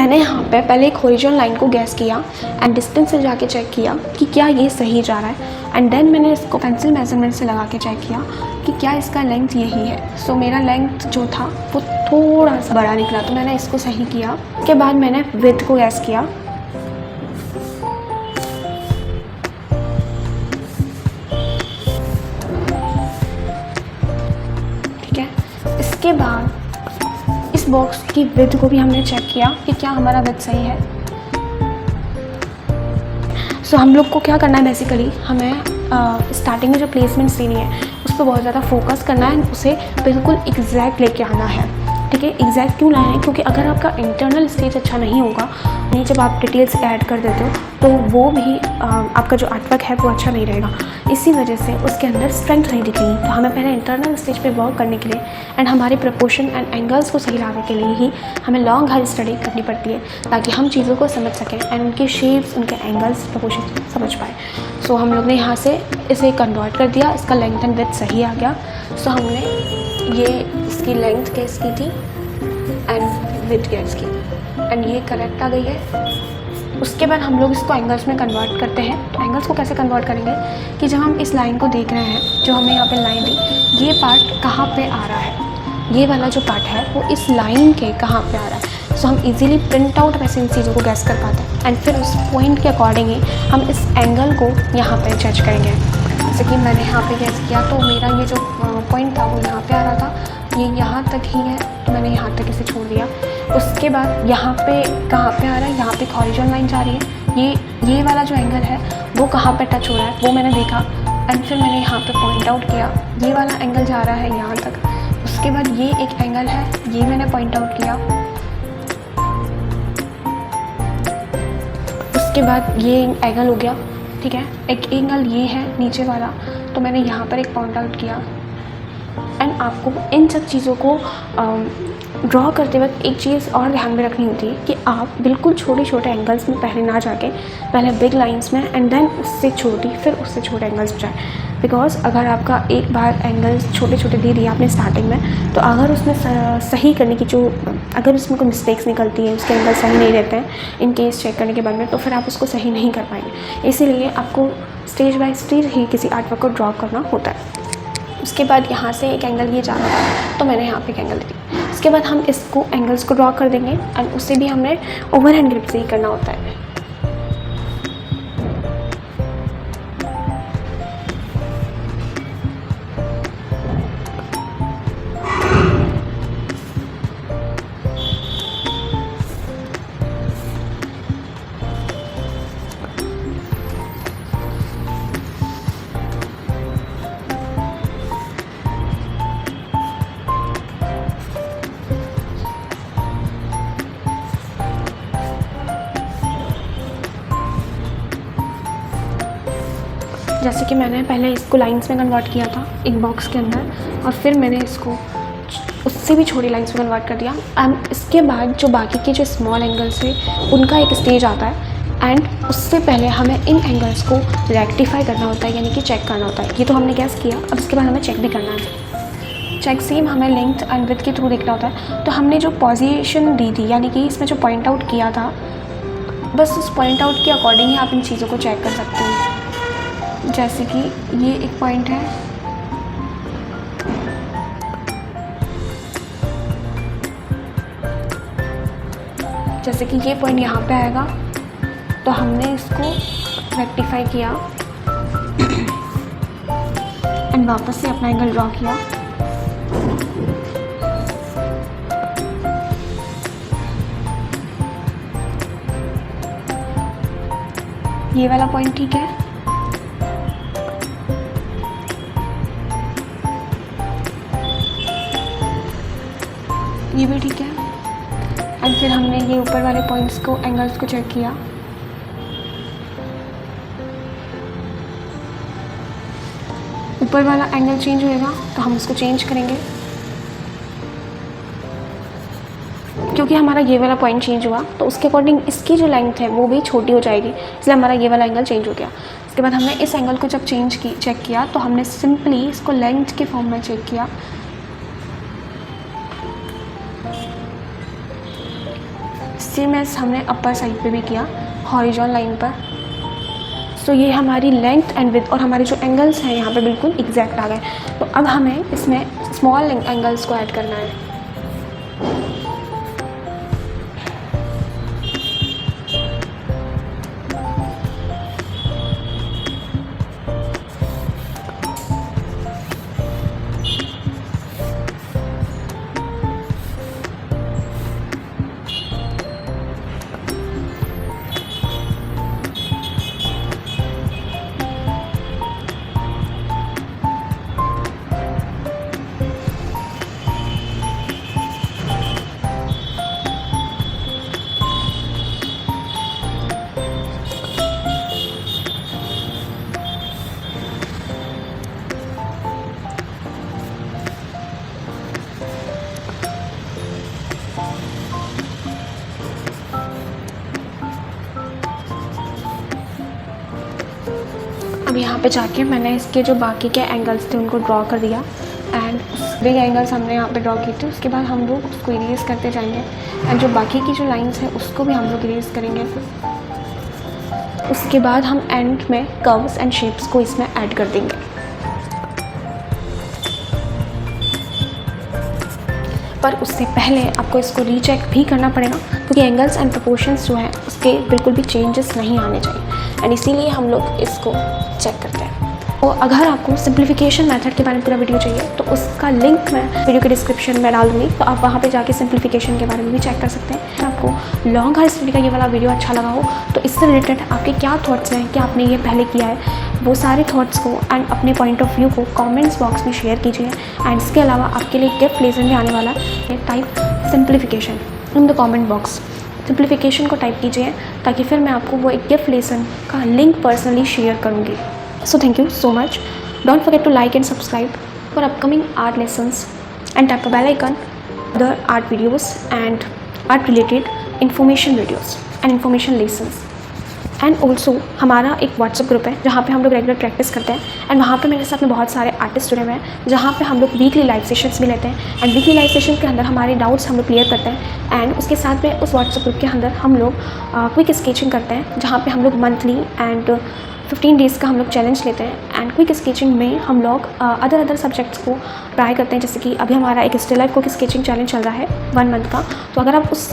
मैंने यहाँ पे पहले एक हॉरिजॉन्टल लाइन को गैस किया एंड डिस्टेंस से जाके चेक किया कि क्या ये सही जा रहा है, एंड देन मैंने इसको पेंसिल मेजरमेंट से लगा के चेक किया कि क्या इसका लेंथ यही है। सो मेरा लेंथ जो था वो थोड़ा सा बड़ा निकला, तो मैंने इसको सही किया। उसके बाद मैंने विड्थ को गैस किया, ठीक है। इसके बाद इस बॉक्स की विड्थ को भी हमने चेक किया कि क्या हमारा विड्थ सही है। सो हम लोग को क्या करना है, बेसिकली हमें स्टार्टिंग में जो प्लेसमेंट्स देनी है उस पर बहुत ज़्यादा फोकस करना है, उसे बिल्कुल एग्जैक्ट लेके आना है, ठीक है। एग्जैक्ट क्यों लाना है, क्योंकि अगर आपका इंटरनल स्टेज अच्छा नहीं होगा, नहीं जब आप डिटेल्स ऐड कर देते हो तो वो भी आपका जो आर्टवर्क है वो अच्छा नहीं रहेगा। इसी वजह से उसके अंदर स्ट्रेंथ नहीं दिखेगी। तो हमें पहले इंटरनल स्टेज पे वर्क करने के लिए एंड हमारे प्रपोर्शन एंड एंगल्स को सही लाने के लिए ही हमें लॉन्ग हायर स्टडी करनी पड़ती है, ताकि हम चीज़ों को समझ सकें एंड उनके शेप्स, उनके एंगल्स, प्रपोर्शन समझ पाए। सो हम लोग ने यहाँ से इसे कन्वर्ट कर दिया, इसका लेंथ एंड विड्थ सही आ गया। सो हमने ये इसकी लेंथ गैस की थी एंड विड्थ गैस की, एंड ये करेक्ट आ गई है। उसके बाद हम लोग इसको एंगल्स में कन्वर्ट करते हैं। तो एंगल्स को कैसे कन्वर्ट करेंगे कि जब हम इस लाइन को देख रहे हैं, जो हमें यहाँ पे लाइन दी, ये पार्ट कहाँ पे आ रहा है, ये वाला जो पार्ट है वो इस लाइन के कहाँ पे आ रहा है। सो हम इजीली प्रिंट आउट वैसे इन चीज़ों को गैस कर पाते हैं, एंड फिर उस पॉइंट के अकॉर्डिंग ही हम इस एंगल को यहाँ पे जज करेंगे। जैसे कि मैंने यहाँ पे गैस किया तो मेरा ये जो पॉइंट था वो यहाँ पे आ रहा था, ये यहाँ तक ही है, तो मैंने यहाँ तक इसे छोड़ दिया। उसके बाद यहाँ पे कहाँ पे आ रहा है, यहाँ पे एक हॉरिजॉन्टल लाइन जा रही है, ये वाला जो एंगल है वो कहाँ पे टच हो रहा है वो मैंने देखा, एंड फिर मैंने यहाँ पे पॉइंट आउट किया, ये वाला एंगल जा रहा है यहाँ तक। उसके बाद ये एक एंगल है, ये मैंने पॉइंट आउट किया। उसके बाद ये एंगल हो गया, ठीक है। एक एंगल ये है नीचे वाला, तो मैंने यहाँ पर एक पॉइंट आउट किया। एंड आपको इन सब चीज़ों को ड्रॉ करते वक्त एक चीज़ और ध्यान में रखनी होती है कि आप बिल्कुल छोटे छोटे एंगल्स में पहले ना जाके पहले बिग लाइंस में एंड देन उससे छोटी फिर उससे छोटे एंगल्स में जाए। बिकॉज अगर आपका एक बार एंगल्स छोटे छोटे दे दिए आपने स्टार्टिंग में, तो अगर उसमें सही करने की जो अगर उसमें कोई मिस्टेक्स निकलती है, उसके एंगल सही नहीं रहते हैं इन केस चेक करने के बाद में, तो फिर आप उसको सही नहीं कर पाएंगे। इसीलिए आपको स्टेज बाय स्टेज ही किसी आर्टवर्क को ड्रॉ करना होता है। उसके बाद यहाँ से एक एंगल ये जाना था, तो मैंने यहाँ पे एक एंगल दी। उसके बाद हम इसको एंगल्स को ड्रॉ कर देंगे, एंड उससे भी हमने ओवर हैंड ग्रिप से ही करना होता है। जैसे कि मैंने पहले इसको लाइंस में कन्वर्ट किया था एक बॉक्स के अंदर, और फिर मैंने इसको उससे भी छोटी लाइंस में कन्वर्ट कर दिया। एंड इसके बाद जो बाकी के जो स्मॉल एंगल्स है उनका एक स्टेज आता है, एंड उससे पहले हमें इन एंगल्स को रेक्टिफाई करना होता है, यानी कि चेक करना होता है। ये तो हमने गैस किया, अब इसके बाद हमें चेक भी करना है। चेक सेम हमें लेंथ एंड विड्थ के थ्रू देखना होता है। तो हमने जो पोजीशन दी थी, यानी कि इसमें जो पॉइंट आउट किया था, बस उस पॉइंट आउट के अकॉर्डिंग ही आप इन चीज़ों को चेक कर सकते हैं। जैसे कि ये एक पॉइंट है, जैसे कि ये पॉइंट यहाँ पे आएगा, तो हमने इसको रेक्टिफाई किया एंड वापस से अपना एंगल ड्रॉ किया। ये वाला पॉइंट ठीक है, ये भी ठीक है, एंड फिर हमने ये ऊपर वाले पॉइंट्स को एंगल्स को चेक किया। ऊपर वाला एंगल चेंज होएगा तो हम उसको चेंज करेंगे, क्योंकि हमारा ये वाला पॉइंट चेंज हुआ तो उसके अकॉर्डिंग इसकी जो लेंथ है वो भी छोटी हो जाएगी, इसलिए हमारा ये वाला एंगल चेंज हो गया। इसके बाद हमने इस एंगल को जब चेक किया तो हमने सिंपली इसको लेंथ के फॉर्म में चेक किया। सेम एज हमने अपर साइड पे भी किया हॉरिजॉन्टल लाइन पर। सो ये हमारी लेंथ एंड विड्थ और हमारे जो एंगल्स हैं यहाँ पे बिल्कुल एग्जैक्ट आ गए। तो अब हमें इसमें स्मॉल एंगल्स को ऐड करना है। अब यहाँ पे जाके मैंने इसके जो बाकी के एंगल्स थे उनको ड्रॉ कर दिया एंड बिग एंगल्स हमने यहाँ पे ड्रॉ किए थे। उसके बाद हम लोग उसको इरेज करते जाएंगे एंड जो बाकी की जो लाइंस हैं उसको भी हम लोग इरेज करेंगे। उसके बाद हम एंड में कर्व्स एंड शेप्स को इसमें ऐड कर देंगे। पर उससे पहले आपको इसको रीचेक भी करना पड़ेगा क्योंकि एंगल्स एंड प्रोपोर्शंस जो हैं उसके बिल्कुल भी चेंजेस नहीं आने चाहिए एंड इसीलिए हम लोग इसको चेक करते हैं। तो अगर आपको सिंप्लीफिकेशन मेथड के बारे में पूरा वीडियो चाहिए तो उसका लिंक मैं वीडियो के डिस्क्रिप्शन में डाल दूँगी, तो आप वहाँ पे जाके सिंप्लीफिकेशन के बारे में भी चेक कर सकते हैं। आपको लॉन्ग हायर स्टडी का ये वाला वीडियो अच्छा लगा हो तो इससे रिलेटेड आपके क्या थॉट्स हैं कि आपने ये पहले किया है, वो सारे थॉट्स को एंड अपने पॉइंट ऑफ व्यू को कमेंट्स बॉक्स में शेयर कीजिए। एंड इसके अलावा आपके लिए गिफ्ट लेसन भी आने वाला है। Type simplification in the comment box, simplification को टाइप कीजिए ताकि फिर मैं आपको वो एक गिफ्ट लेसन का लिंक पर्सनली शेयर करूँगी। So thank you so much. Don't forget to like and subscribe for upcoming art lessons and tap the bell icon for other art videos and art related information videos and information lessons. And also हमारा एक WhatsApp group है जहाँ पे हम लोग regular practice करते हैं and वहाँ पे मेरे साथ में बहुत सारे आर्टिस्ट जुड़े हुए हैं जहाँ पे हम लोग वीकली लाइव सेशंस भी लेते हैं एंड वीकली लाइव सेशन के अंदर हमारे डाउट्स हम लोग क्लियर करते हैं एंड उसके साथ में उस व्हाट्सअप ग्रुप के अंदर हम लोग क्विक स्केचिंग करते हैं जहाँ पे हम लोग मंथली एंड 15 डेज़ का हम लोग चैलेंज लेते हैं एंड क्विक स्केचिंग में हम लोग अदर सब्जेक्ट्स को ट्राई करते हैं। जैसे कि अभी हमारा एक still life quick sketching challenge चल रहा है 1 मंथ का, तो अगर आप उस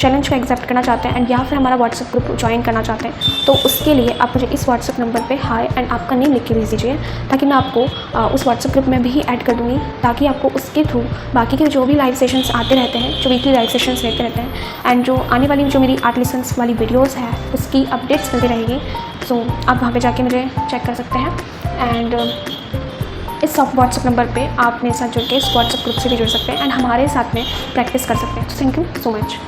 चैलेंज को एक्सेप्ट करना चाहते हैं एंड या फिर हमारा व्हाट्सअप ग्रुप ज्वाइन करना चाहते हैं तो उसके लिए आप मुझे इस व्हाट्सअप नंबर पे हाय एंड आपका नेम लिख के भेज दीजिए ताकि मैं आपको उस व्हाट्सअप ग्रुप में भी ऐड कर दूँगी ताकि आपको उसके थ्रू बाकी के जो भी लाइव सेशंस आते रहते हैं, जो वीकली लाइव सेशंस लेते रहते हैं एंड जो आने वाली जो मेरी आर्ट लेसन्स वाली वीडियोज़ है उसकी अपडेट्स मिलती रहेगी। सो आप वहाँ पे जाके मुझे चेक कर सकते हैं एंड इस व्हाट्सअप नंबर पे आप मेरे साथ जुड़ के इस व्हाट्सअप ग्रुप से भी जुड़ सकते हैं एंड हमारे साथ में प्रैक्टिस कर सकते हैं। Thank you so much.